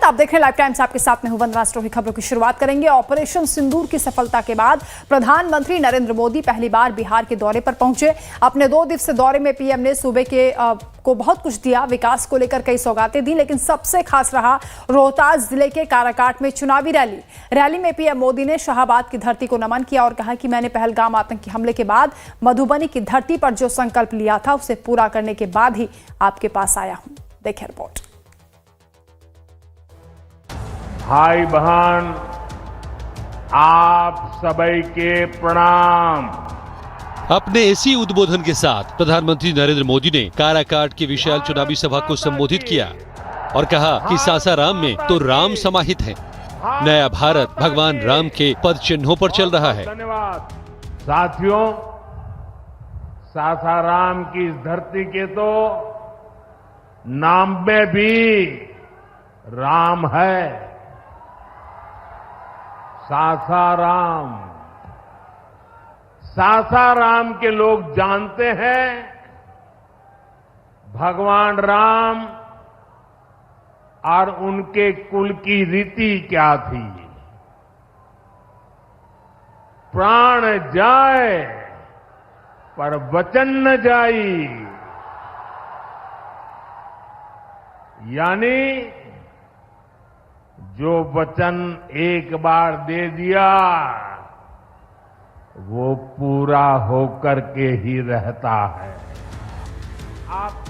आप देख रहे हैं लाइव टाइम्स, आपके साथ में हूं वंदना स्टोरी। खबरों की शुरुआत करेंगे ऑपरेशन सिंदूर की सफलता के बाद। प्रधानमंत्री नरेंद्र मोदी पहली बार बिहार के दौरे पर पहुंचे। अपने 2 दिवसीय दौरे में पीएम ने सूबे के को बहुत कुछ दिया, विकास को लेकर कई सौगातें दी, लेकिन सबसे खास रहा रोहतास जिले के काराकाट में चुनावी रैली में पीएम मोदी ने शाहाबाद की धरती को नमन किया और कहा कि मैंने पहलगाम आतंकी हमले के बाद मधुबनी की धरती पर जो संकल्प लिया था उसे पूरा करने के बाद ही आपके पास आया हूं। देखिए रिपोर्ट। भाई बहन, आप सभी के प्रणाम। अपने इसी उद्बोधन के साथ प्रधानमंत्री नरेंद्र मोदी ने काराकाट की विशाल चुनावी सभा को संबोधित किया और कहा कि सासाराम में तो राम समाहित हैं। नया भारत भगवान राम के पद चिन्हों पर चल रहा है। धन्यवाद साथियों, सासाराम की इस धरती के तो नाम में भी राम है। सासाराम के लोग जानते हैं भगवान राम और उनके कुल की रीति क्या थी। प्राण जाए पर वचन न जाई, यानी जो वचन एक बार दे दिया वो पूरा होकर के ही रहता है।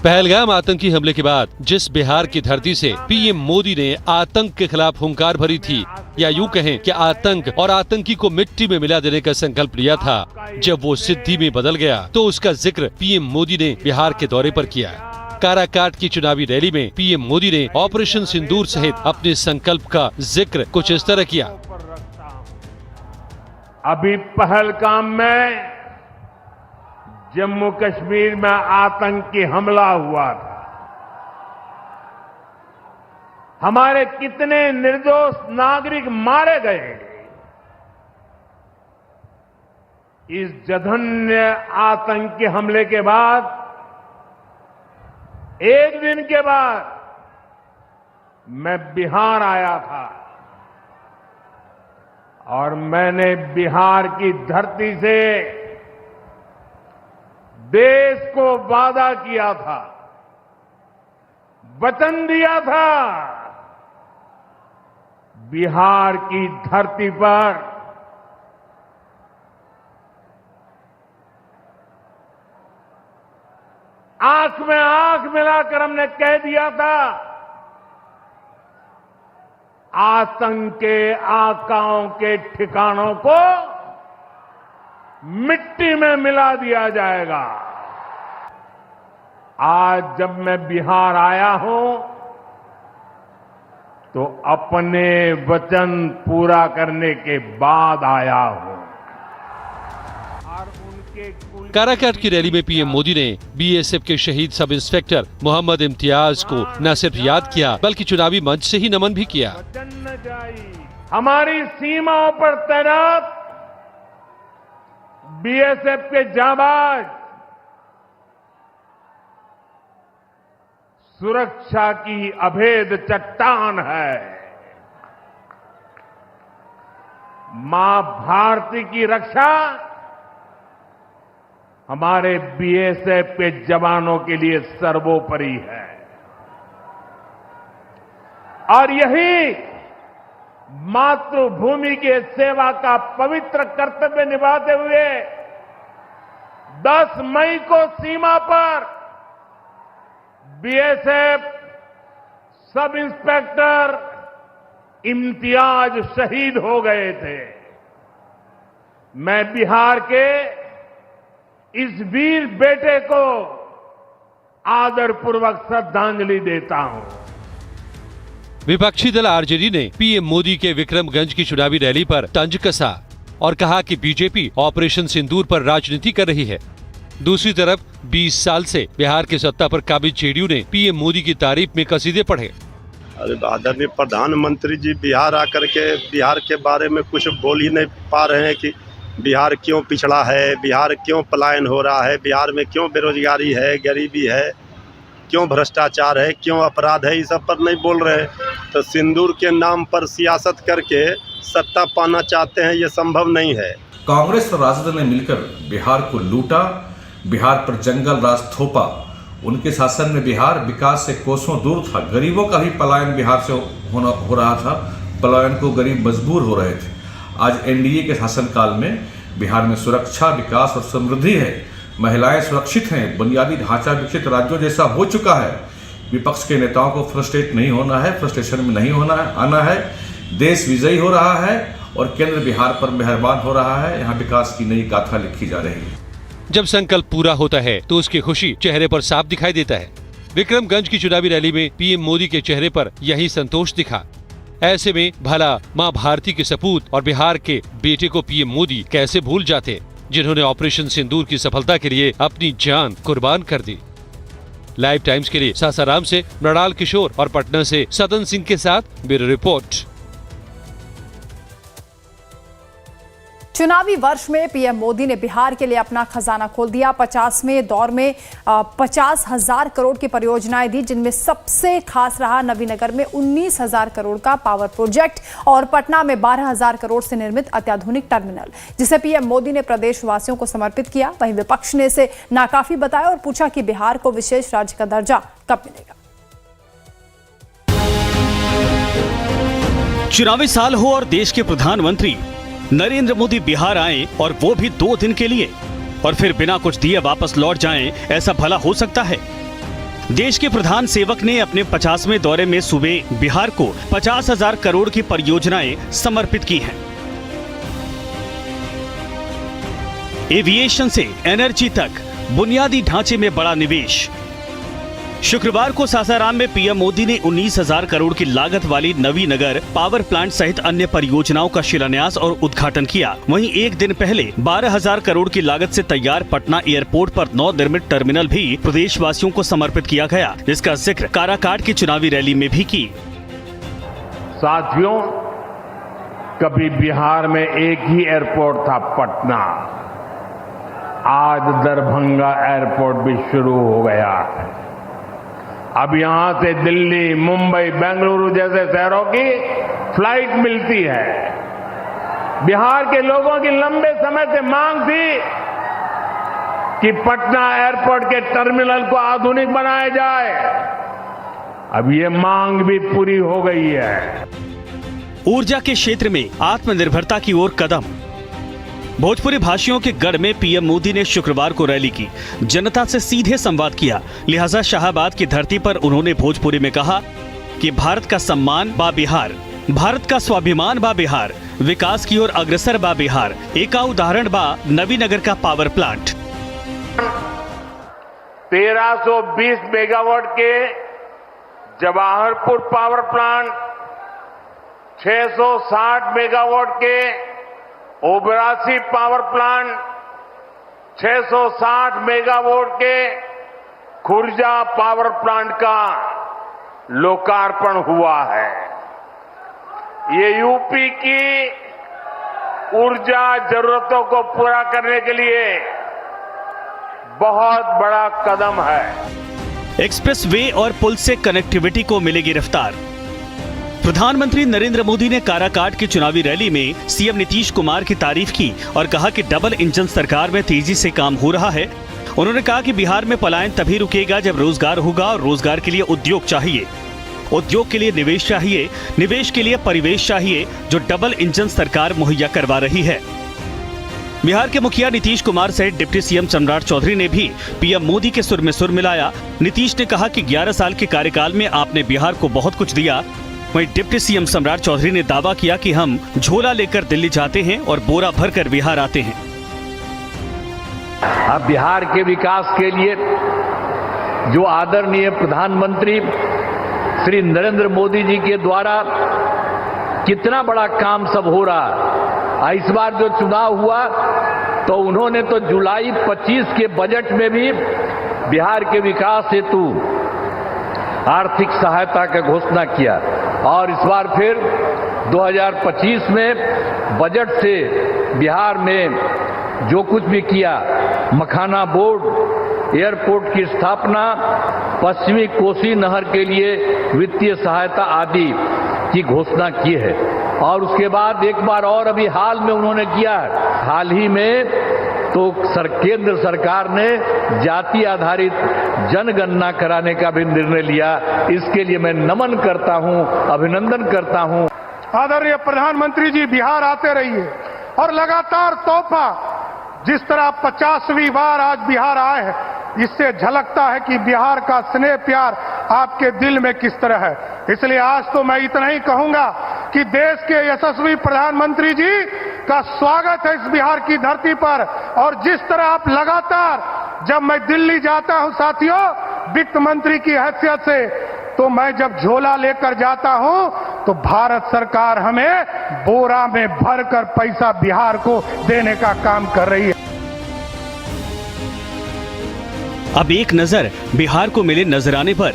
पहलगाम आतंकी हमले के बाद जिस बिहार की धरती से पीएम मोदी ने आतंक के खिलाफ हुंकार भरी थी, या यूं कहें कि आतंक और आतंकी को मिट्टी में मिला देने का संकल्प लिया था, जब वो सिद्धि में बदल गया तो उसका जिक्र पीएम मोदी ने बिहार के दौरे पर किया। काराकाट की चुनावी रैली में पीएम मोदी ने ऑपरेशन सिंदूर सहित अपने संकल्प का जिक्र कुछ इस तरह किया। अभी पहलगाम में जम्मू कश्मीर में आतंकी हमला हुआ था। हमारे कितने निर्दोष नागरिक मारे गए। इस जघन्य आतंकी हमले के बाद एक दिन के बाद मैं बिहार आया था और मैंने बिहार की धरती से देश को वादा किया था, वचन दिया था, बिहार की धरती पर आंख में आंख मिलाकर हमने कह दिया था, आतंक के आकाओं के ठिकानों को मिट्टी में मिला दिया जाएगा। आज जब मैं बिहार आया हूं तो अपने वचन पूरा करने के बाद आया हूं। काराकाट की रैली में पीएम मोदी ने बीएसएफ के शहीद सब इंस्पेक्टर मोहम्मद इम्तियाज को न सिर्फ याद किया बल्कि चुनावी मंच से ही नमन भी किया। हमारी सीमाओं पर तैनात बीएसएफ के जाबाज सुरक्षा की अभेद चट्टान है। मां भारती की रक्षा हमारे बीएसएफ के जवानों के लिए सर्वोपरि है और यही मातृभूमि के सेवा का पवित्र कर्तव्य निभाते हुए 10 मई को सीमा पर बीएसएफ सब इंस्पेक्टर इम्तियाज शहीद हो गए थे। मैं बिहार के इस वीर बेटे को आदरपूर्वक श्रद्धांजलि देता हूं। विपक्षी दल आरजेडी ने पीएम मोदी के विक्रमगंज की चुनावी रैली पर तंज कसा और कहा कि बीजेपी ऑपरेशन सिंदूर पर राजनीति कर रही है। दूसरी तरफ 20 साल से बिहार के सत्ता पर काबिज जेडीयू ने पीएम मोदी की तारीफ में कसीदे पढ़े। अरे आदरणीय प्रधानमंत्री जी बिहार आकर के बिहार के बारे में कुछ बोल ही नहीं पा रहे हैं कि बिहार क्यों पिछड़ा है, बिहार क्यों पलायन हो रहा है, बिहार में क्यों बेरोजगारी है, गरीबी है। क्यों भ्रष्टाचार है, क्यों अपराध है, इस सब पर नहीं बोल रहे। तो सिंदूर के नाम पर सियासत करके सत्ता पाना चाहते हैं, ये संभव नहीं है। कांग्रेस और राजद ने मिलकर बिहार को लूटा, बिहार पर जंगल राज थोपा। उनके शासन में बिहार विकास से कोसों दूर था। गरीबों का भी पलायन बिहार से हो रहा था। पलायन को गरीब मजबूर हो रहे थे। आज एनडीए के शासनकाल में बिहार में सुरक्षा, विकास और समृद्धि है। महिलाएं सुरक्षित हैं। बुनियादी ढांचा विकसित राज्यों जैसा हो चुका है। विपक्ष के नेताओं को फ्रस्ट्रेट नहीं होना है, फ्रस्ट्रेशन में नहीं होना है, आना है। देश विजयी हो रहा है और केंद्र बिहार पर मेहरबान हो रहा है। यहाँ विकास की नई गाथा लिखी जा रही है। जब संकल्प पूरा होता है तो उसकी खुशी चेहरे पर साफ दिखाई देता है। विक्रमगंज की चुनावी रैली में पीएम मोदी के चेहरे पर यही संतोष दिखा। ऐसे में भला मां भारती के सपूत और बिहार के बेटे को पीएम मोदी कैसे भूल जाते, जिन्होंने ऑपरेशन सिंदूर की सफलता के लिए अपनी जान कुर्बान कर दी। लाइव टाइम्स के लिए सासाराम से मृणाल किशोर और पटना से सदन सिंह के साथ ब्यूरो रिपोर्ट। चुनावी वर्ष में पीएम मोदी ने बिहार के लिए अपना खजाना खोल दिया। 50वें दौर में 50,000 करोड़ की परियोजनाएं दी, जिनमें सबसे खास रहा नवीनगर में 19,000 करोड़ का पावर प्रोजेक्ट और पटना में 12,000 करोड़ से निर्मित अत्याधुनिक टर्मिनल, जिसे पीएम मोदी ने प्रदेशवासियों को समर्पित किया। वहीं विपक्ष ने इसे नाकाफी बताया और पूछा कि बिहार को विशेष राज्य का दर्जा कब मिलेगा। चुनावी साल हो और देश के प्रधानमंत्री नरेंद्र मोदी बिहार आए और वो भी 2 दिन के लिए, और फिर बिना कुछ दिए वापस लौट जाएं, ऐसा भला हो सकता है? देश के प्रधान सेवक ने अपने 50वें दौरे में सूबे बिहार को 50,000 करोड़ की परियोजनाएं समर्पित की हैं। एविएशन से एनर्जी तक बुनियादी ढांचे में बड़ा निवेश। शुक्रवार को सासाराम में पीएम मोदी ने 19,000 करोड़ की लागत वाली नवीनगर पावर प्लांट सहित अन्य परियोजनाओं का शिलान्यास और उद्घाटन किया। वहीं एक दिन पहले 12,000 करोड़ की लागत से तैयार पटना एयरपोर्ट पर नवनिर्मित टर्मिनल भी प्रदेशवासियों को समर्पित किया गया, जिसका जिक्र काराकाट की चुनावी रैली में भी की। साथियों, कभी बिहार में एक ही एयरपोर्ट था, पटना। आज दरभंगा एयरपोर्ट भी शुरू हो गया है। अब यहां से दिल्ली, मुंबई, बेंगलुरु जैसे शहरों की फ्लाइट मिलती है। बिहार के लोगों की लंबे समय से मांग थी कि पटना एयरपोर्ट के टर्मिनल को आधुनिक बनाया जाए। अब ये मांग भी पूरी हो गई है। ऊर्जा के क्षेत्र में आत्मनिर्भरता की ओर कदम। भोजपुरी भाषियों के गढ़ में पीएम मोदी ने शुक्रवार को रैली की, जनता से सीधे संवाद किया। लिहाजा शाहाबाद की धरती पर उन्होंने भोजपुरी में कहा कि भारत का सम्मान बा बिहार, भारत का स्वाभिमान बा बिहार, विकास की ओर अग्रसर बा बिहार। एक उदाहरण बा नवीनगर का पावर प्लांट। 1320 मेगावाट के जवाहरपुर पावर प्लांट, 660 मेगावाट के ओबरासी पावर प्लांट, 660 मेगावाट के खुर्जा पावर प्लांट का लोकार्पण हुआ है। ये यूपी की ऊर्जा जरूरतों को पूरा करने के लिए बहुत बड़ा कदम है। एक्सप्रेस वे और पुल से कनेक्टिविटी को मिलेगी रफ्तार। प्रधानमंत्री नरेंद्र मोदी ने काराकाट की चुनावी रैली में सीएम नीतीश कुमार की तारीफ की और कहा कि डबल इंजन सरकार में तेजी से काम हो रहा है। उन्होंने कहा कि बिहार में पलायन तभी रुकेगा जब रोजगार होगा और रोजगार के लिए उद्योग चाहिए, उद्योग के लिए निवेश चाहिए, निवेश के लिए परिवेश चाहिए, जो डबल इंजन सरकार मुहैया करवा रही है। बिहार के मुखिया नीतीश कुमार सहित डिप्टी सीएम सम्राट चौधरी ने भी पीएम मोदी के सुर में सुर मिलाया। नीतीश ने कहा कि 11 साल के कार्यकाल में आपने बिहार को बहुत कुछ दिया। वहीं डिप्टी सीएम सम्राट चौधरी ने दावा किया कि हम झोला लेकर दिल्ली जाते हैं और बोरा भरकर बिहार आते हैं। अब बिहार के विकास के लिए जो आदरणीय प्रधानमंत्री श्री नरेंद्र मोदी जी के द्वारा कितना बड़ा काम सब हो रहा। इस बार जो चुनाव हुआ तो उन्होंने तो जुलाई 25 के बजट में भी बिहार के विकास हेतु आर्थिक सहायता का घोषणा किया और इस बार फिर 2025 में बजट से बिहार में जो कुछ भी किया, मखाना बोर्ड, एयरपोर्ट की स्थापना, पश्चिमी कोसी नहर के लिए वित्तीय सहायता आदि की घोषणा की है। और उसके बाद एक बार और अभी हाल में उन्होंने किया है, हाल ही में तो केंद्र सरकार ने जाति आधारित जनगणना कराने का भी निर्णय लिया। इसके लिए मैं नमन करता हूं, अभिनंदन करता हूं। आदरणीय प्रधानमंत्री जी, बिहार आते रहिए और लगातार तोहफा, जिस तरह 50वीं बार आज बिहार आए हैं, इससे झलकता है कि बिहार का स्नेह प्यार आपके दिल में किस तरह है। इसलिए आज तो मैं इतना ही कहूंगा कि देश के यशस्वी प्रधानमंत्री जी का स्वागत है इस बिहार की धरती पर। और जिस तरह आप लगातार, जब मैं दिल्ली जाता हूं साथियों वित्त मंत्री की हैसियत से, तो मैं जब झोला लेकर जाता हूं तो भारत सरकार हमें बोरा में भरकर पैसा बिहार को देने का काम कर रही है। अब एक नजर बिहार को मिले नजराने पर।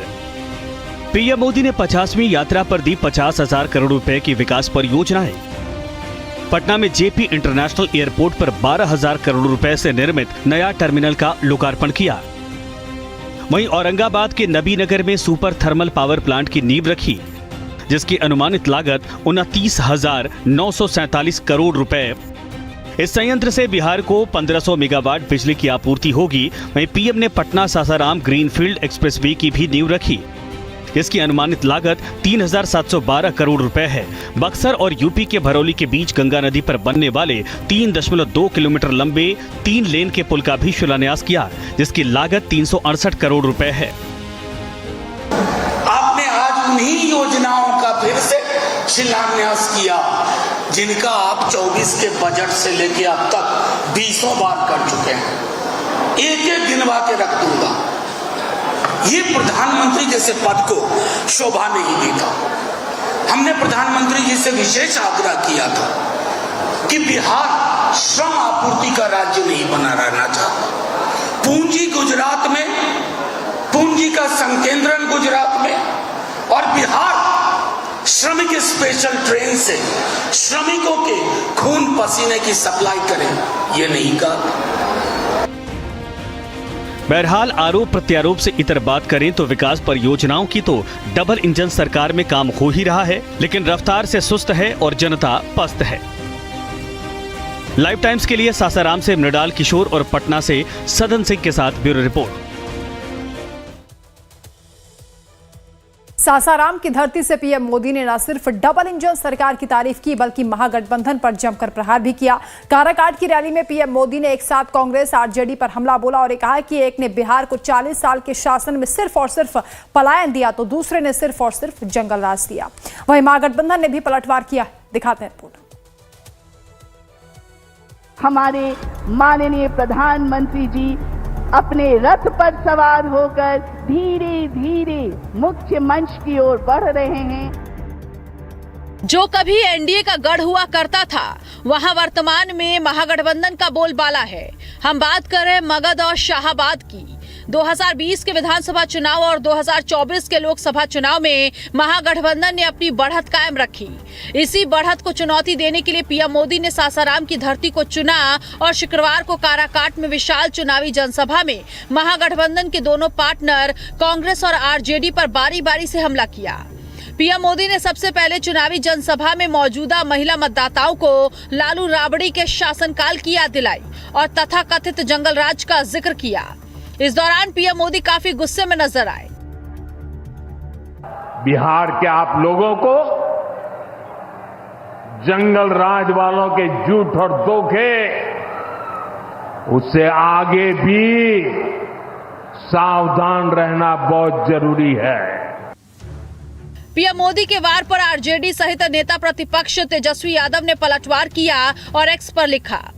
पीएम मोदी ने 50वीं यात्रा पर दी 50,000 करोड़ रुपए की विकास परियोजनाएं। पटना में जेपी इंटरनेशनल एयरपोर्ट पर 12,000 करोड़ रुपए से निर्मित नया टर्मिनल का लोकार्पण किया। वहीं औरंगाबाद के नबीनगर में सुपर थर्मल पावर प्लांट की नींव रखी, जिसकी अनुमानित लागत 29,947 करोड़ रुपए। इस संयंत्र से बिहार को 1500 मेगावाट बिजली की आपूर्ति होगी। वहीं पीएम ने पटना सासाराम ग्रीनफील्ड एक्सप्रेसवे की भी नींव रखी, जिसकी अनुमानित लागत 3,712 करोड़ रुपए है। बक्सर और यूपी के भरौली के बीच गंगा नदी पर बनने वाले 3.2 किलोमीटर लंबे 3 लेन के पुल का भी शिलान्यास किया, जिसकी लागत 368 करोड़ रुपए है। आपने आज उन्हीं योजनाओं का फिर से शिलान्यास किया जिनका आप 24 के बजट से लेके अब तक 20 बार कर चुके हैं। एक एक गिनवा के रख दूंगा। ये प्रधानमंत्री जैसे पद को शोभा नहीं देता। हमने प्रधानमंत्री जी से विशेष आग्रह किया था कि बिहार श्रम आपूर्ति का राज्य नहीं बना रहना चाहता। पूंजी गुजरात में, पूंजी का संकेंद्रण गुजरात में, और बिहार श्रमिक स्पेशल ट्रेन से श्रमिकों के खून पसीने की सप्लाई करे, ये नहीं कहा। बहरहाल आरोप प्रत्यारोप से इतर बात करें तो विकास परियोजनाओं की तो डबल इंजन सरकार में काम हो ही रहा है, लेकिन रफ्तार से सुस्त है और जनता पस्त है। लाइव टाइम्स के लिए सासाराम से मृणाल किशोर और पटना से सदन सिंह के साथ ब्यूरो रिपोर्ट। सासाराम की धरती से पीएम मोदी ने न सिर्फ डबल इंजन सरकार की तारीफ की, बल्कि महागठबंधन पर जमकर प्रहार भी किया। काराकाट की रैली में पीएम मोदी ने एक साथ कांग्रेस आरजेडी पर हमला बोला और कहा कि एक ने बिहार को 40 साल के शासन में सिर्फ और सिर्फ पलायन दिया, तो दूसरे ने सिर्फ और सिर्फ जंगल राज दिया। वहीं महागठबंधन ने भी पलटवार किया। दिखाते हैं रिपोर्ट। हमारे माननीय प्रधानमंत्री जी अपने रथ पर सवार होकर धीरे धीरे मुख्य मंच की ओर बढ़ रहे हैं। जो कभी एनडीए का गढ़ हुआ करता था, वहां वर्तमान में महागठबंधन का बोलबाला है। हम बात कर रहे हैं मगध और शाहाबाद की। 2020 के विधानसभा चुनाव और 2024 के लोकसभा चुनाव में महागठबंधन ने अपनी बढ़त कायम रखी। इसी बढ़त को चुनौती देने के लिए पीएम मोदी ने सासाराम की धरती को चुना और शुक्रवार को काराकाट में विशाल चुनावी जनसभा में महागठबंधन के दोनों पार्टनर कांग्रेस और आरजेडी पर बारी बारी से हमला किया। पीएम मोदी ने सबसे पहले चुनावी जनसभा में मौजूदा महिला मतदाताओं को लालू राबड़ी के शासनकाल की याद दिलाई और तथाकथित जंगल राज का जिक्र किया। इस दौरान पीएम मोदी काफी गुस्से में नजर आए। बिहार के आप लोगों को जंगल राज वालों के झूठ और धोखे, उससे आगे भी सावधान रहना बहुत जरूरी है। पीएम मोदी के वार पर आरजेडी सहित नेता प्रतिपक्ष तेजस्वी यादव ने पलटवार किया और एक्स पर लिखा,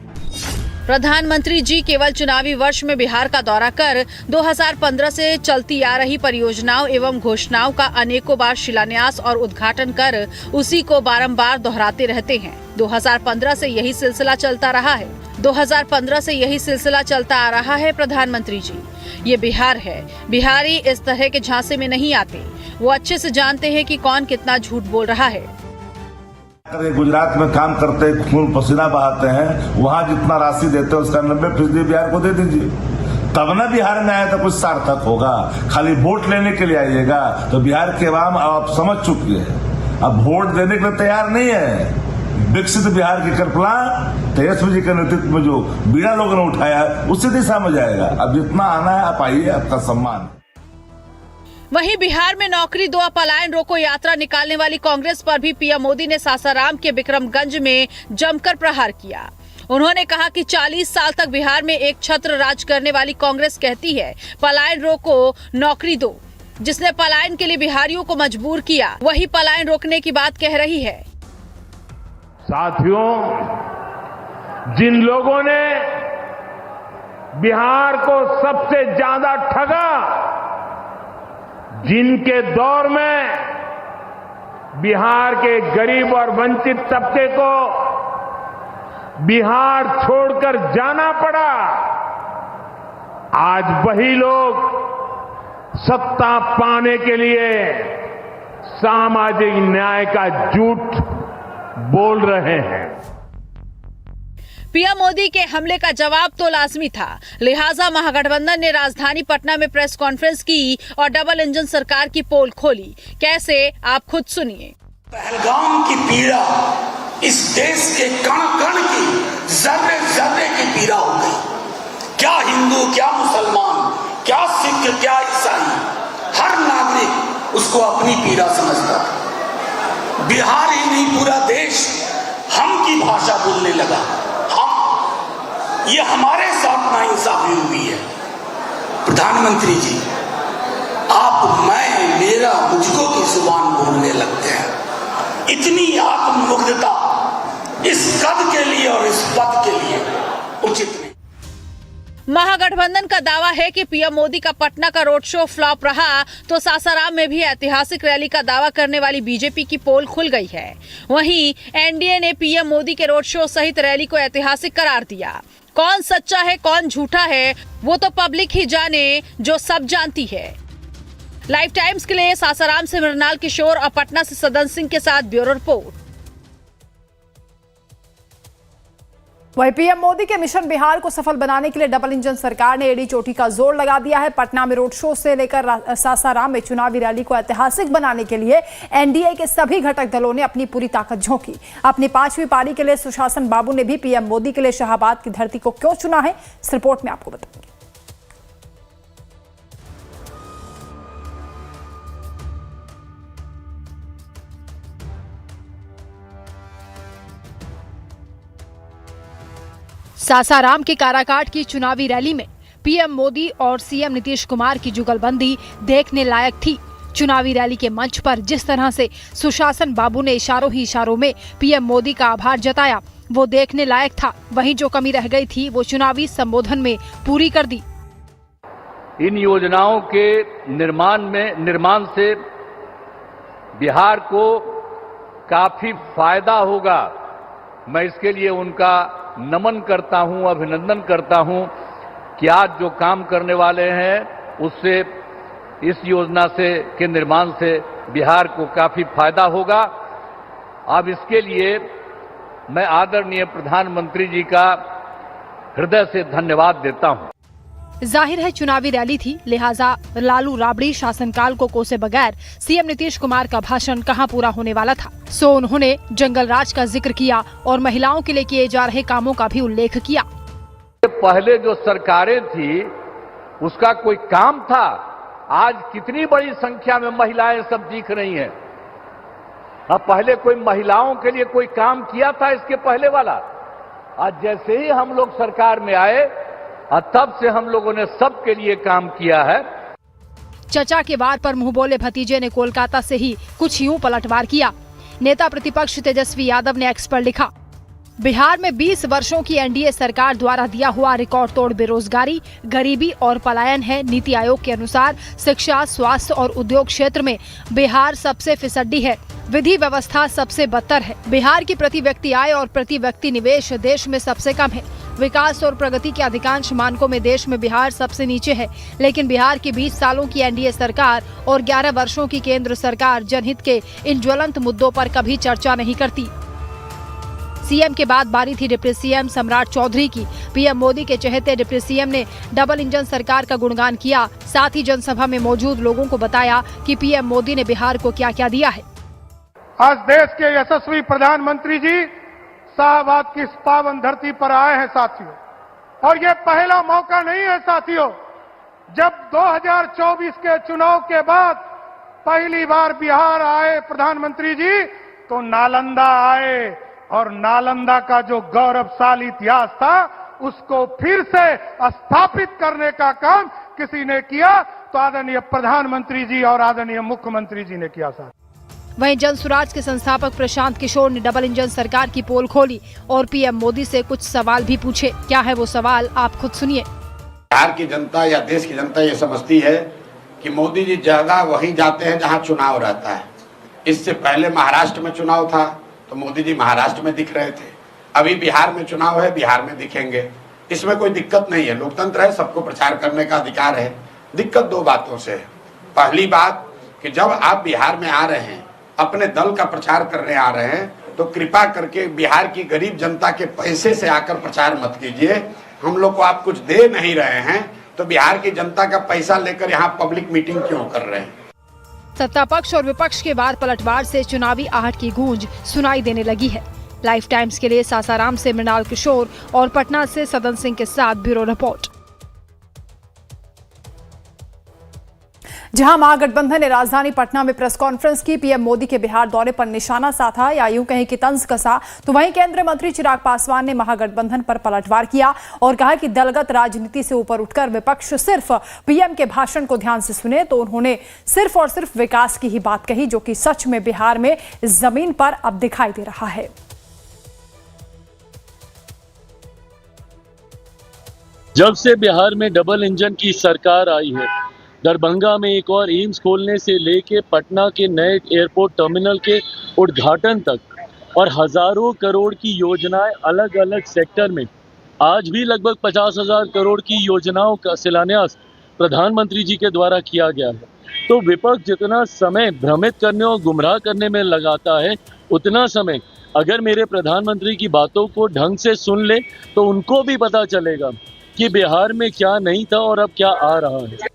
प्रधानमंत्री जी केवल चुनावी वर्ष में बिहार का दौरा कर 2015 से चलती आ रही परियोजनाओं एवं घोषणाओं का अनेकों बार शिलान्यास और उद्घाटन कर उसी को बारंबार दोहराते रहते हैं। 2015 से यही सिलसिला चलता रहा है। 2015 से यही सिलसिला चलता आ रहा है। प्रधानमंत्री जी, ये बिहार है। बिहारी इस तरह के झांसे में नहीं आते। वो अच्छे से जानते हैं कि कौन कितना झूठ बोल रहा है। गुजरात में काम करते खून पसीना बहाते हैं, वहाँ जितना राशि देते हैं उसका 90% बिहार को दे दीजिए। तब ना बिहार में आया तो कुछ सार्थक होगा। खाली वोट लेने के लिए आइएगा तो बिहार के आवाम आप समझ चुकी है, अब वोट देने के लिए तैयार नहीं है। विकसित बिहार की कल्पना तेजस्वी जी के नेतृत्व में जो बीड़ा लोगों ने उठाया उसी दिशा में जाएगा। अब जितना आना है आप आइए, आपका सम्मान। वहीं बिहार में नौकरी दो पलायन रोको यात्रा निकालने वाली कांग्रेस पर भी पीएम मोदी ने सासाराम के विक्रमगंज में जमकर प्रहार किया। उन्होंने कहा कि 40 साल तक बिहार में एक छत्र राज करने वाली कांग्रेस कहती है पलायन रोको नौकरी दो। जिसने पलायन के लिए बिहारियों को मजबूर किया वही पलायन रोकने की बात कह रही है। साथियों, जिन लोगों ने बिहार को सबसे ज्यादा ठगा, जिनके दौर में बिहार के गरीब और वंचित तबके को बिहार छोड़कर जाना पड़ा, आज वही लोग सत्ता पाने के लिए सामाजिक न्याय का झूठ बोल रहे हैं। पीएम मोदी के हमले का जवाब तो लाजमी था, लिहाजा महागठबंधन ने राजधानी पटना में प्रेस कॉन्फ्रेंस की और डबल इंजन सरकार की पोल खोली। कैसे, आप खुद सुनिए। पहलगाम की पीड़ा इस देश के कण कण की, जर्रे जर्रे की पीड़ा हो गई। क्या हिंदू, क्या मुसलमान, क्या सिख, क्या ईसाई, हर नागरिक उसको अपनी पीड़ा समझता था। बिहार ही नहीं, पूरा देश हम की भाषा बोलने लगा। ये हमारे साथ नाइंसाफी हुई है। प्रधानमंत्री जी, आप मैं मेरा मुझको की जुबान बोलने लगते हैं। इतनी आत्ममुग्धता इस कद के लिए और इस पद के लिए उचित नहीं। महागठबंधन का दावा है कि पीएम मोदी का पटना का रोड शो फ्लॉप रहा तो सासाराम में भी ऐतिहासिक रैली का दावा करने वाली बीजेपी की पोल खुल गई है। वहीं एनडीए ने पीएम मोदी के रोड शो सहित रैली को ऐतिहासिक करार दिया। कौन सच्चा है कौन झूठा है वो तो पब्लिक ही जाने, जो सब जानती है। लाइव टाइम्स के लिए सासाराम से मृणाल किशोर और पटना से सदन सिंह के साथ ब्यूरो रिपोर्ट। वहीं पीएम मोदी के मिशन बिहार को सफल बनाने के लिए डबल इंजन सरकार ने एड़ी चोटी का जोर लगा दिया है। पटना में रोड शो से लेकर सासाराम में चुनावी रैली को ऐतिहासिक बनाने के लिए एनडीए के सभी घटक दलों ने अपनी पूरी ताकत झोंकी। अपनी 5वीं पारी के लिए सुशासन बाबू ने भी पीएम मोदी के लिए शाहाबाद की धरती को क्यों चुना है, इस रिपोर्ट में आपको बताएंगे। सासाराम के काराकाट की चुनावी रैली में पीएम मोदी और सीएम नीतीश कुमार की जुगलबंदी देखने लायक थी। चुनावी रैली के मंच पर जिस तरह से सुशासन बाबू ने इशारों ही इशारों में पीएम मोदी का आभार जताया वो देखने लायक था। वहीं जो कमी रह गई थी वो चुनावी संबोधन में पूरी कर दी। इन योजनाओं के निर्माण से बिहार को काफी फायदा होगा। मैं इसके लिए उनका नमन करता हूं, अभिनंदन करता हूं कि आज जो काम करने वाले हैं उससे, इस योजना से के निर्माण से बिहार को काफी फायदा होगा। अब इसके लिए मैं आदरणीय प्रधानमंत्री जी का हृदय से धन्यवाद देता हूं। जाहिर है चुनावी रैली थी, लिहाजा लालू राबड़ी शासनकाल को कोसे बगैर सीएम नीतीश कुमार का भाषण कहां पूरा होने वाला था। सो उन्होंने जंगल राज का जिक्र किया और महिलाओं के लिए किए जा रहे कामों का भी उल्लेख किया। पहले जो सरकारें थी उसका कोई काम था, आज कितनी बड़ी संख्या में महिलाएं सब दिख रही हैं। अब पहले कोई महिलाओं के लिए कोई काम किया था इसके पहले वाला? आज जैसे ही हम लोग सरकार में आए और तब से हम लोगों ने सबके लिए काम किया है। चचा के वार पर मुंह बोले भतीजे ने कोलकाता से ही कुछ यूं पलटवार किया। नेता प्रतिपक्ष तेजस्वी यादव ने एक्स पर लिखा, बिहार में 20 वर्षों की एनडीए सरकार द्वारा दिया हुआ रिकॉर्ड तोड़ बेरोजगारी, गरीबी और पलायन है। नीति आयोग के अनुसार शिक्षा, स्वास्थ्य और उद्योग क्षेत्र में बिहार सबसे फिसड्डी है। विधि व्यवस्था सबसे बदतर है। बिहार की प्रति व्यक्ति आय और प्रति व्यक्ति निवेश देश में सबसे कम है। विकास और प्रगति के अधिकांश मानकों में देश में बिहार सबसे नीचे है। लेकिन बिहार की 20 सालों की एनडीए सरकार और 11 वर्षों की केंद्र सरकार जनहित के इन ज्वलंत मुद्दों पर कभी चर्चा नहीं करती। सीएम के बाद बारी थी डिप्टी सीएम सम्राट चौधरी की। पीएम मोदी के चहेते डिप्टी सीएम ने डबल इंजन सरकार का गुणगान किया। साथ ही जनसभा में मौजूद लोगों को बताया कि पीएम मोदी ने बिहार को क्या क्या दिया है। आज देश के यशस्वी प्रधानमंत्री जी शाहबाद की इस पावन धरती पर आए हैं साथियों, और ये पहला मौका नहीं है साथियों। जब 2024 के चुनाव के बाद पहली बार बिहार आए प्रधानमंत्री जी, तो नालंदा आए और नालंदा का जो गौरवशाली इतिहास था उसको फिर से स्थापित करने का काम किसी ने किया, तो आदरणीय प्रधानमंत्री जी और आदरणीय मुख्यमंत्री जी ने किया साथ। वहीं जन स्वराज के संस्थापक प्रशांत किशोर ने डबल इंजन सरकार की पोल खोली और पीएम मोदी से कुछ सवाल भी पूछे। क्या है वो सवाल, आप खुद सुनिए। बिहार की जनता या देश की जनता ये समझती है कि मोदी जी जगह वहीं जाते हैं जहां चुनाव रहता है। इससे पहले महाराष्ट्र में चुनाव था तो मोदी जी महाराष्ट्र में दिख रहे थे, अभी बिहार में चुनाव है, बिहार में दिखेंगे। इसमें कोई दिक्कत नहीं है, लोकतंत्र है, सबको प्रचार करने का अधिकार है। दिक्कत दो बातों से है। पहली बात कि जब आप बिहार में आ रहे हैं, अपने दल का प्रचार करने आ रहे हैं, तो कृपा करके बिहार की गरीब जनता के पैसे से आकर प्रचार मत कीजिए। हम लोग को आप कुछ दे नहीं रहे हैं, तो बिहार की जनता का पैसा लेकर यहाँ पब्लिक मीटिंग क्यों कर रहे हैं। सत्ता पक्ष और विपक्ष के बाद पलटवार से चुनावी आहट की गूंज सुनाई देने लगी है। लाइफ टाइम्स के लिए सासाराम से मृणाल किशोर और पटना से सदन सिंह के साथ ब्यूरो रिपोर्ट। जहां महागठबंधन ने राजधानी पटना में प्रेस कॉन्फ्रेंस की, पीएम मोदी के बिहार दौरे पर निशाना साधा या यूं कहें कि तंज कसा, तो वहीं केंद्रीय मंत्री चिराग पासवान ने महागठबंधन पर पलटवार किया और कहा कि दलगत राजनीति से ऊपर उठकर विपक्ष सिर्फ पीएम के भाषण को ध्यान से सुने तो उन्होंने सिर्फ और सिर्फ विकास की ही बात कही, जो कि सच में बिहार में जमीन पर अब दिखाई दे रहा है। जब से बिहार में डबल इंजन की सरकार आई है, दरभंगा में एक और एम्स खोलने से लेके पटना के नए एयरपोर्ट टर्मिनल के उद्घाटन तक और हजारों करोड़ की योजनाएं अलग अलग सेक्टर में, आज भी लगभग 50,000 करोड़ की योजनाओं का शिलान्यास प्रधानमंत्री जी के द्वारा किया गया है। तो विपक्ष जितना समय भ्रमित करने और गुमराह करने में लगाता है, उतना समय अगर मेरे प्रधानमंत्री की बातों को ढंग से सुन ले तो उनको भी पता चलेगा कि बिहार में क्या नहीं था और अब क्या आ रहा है।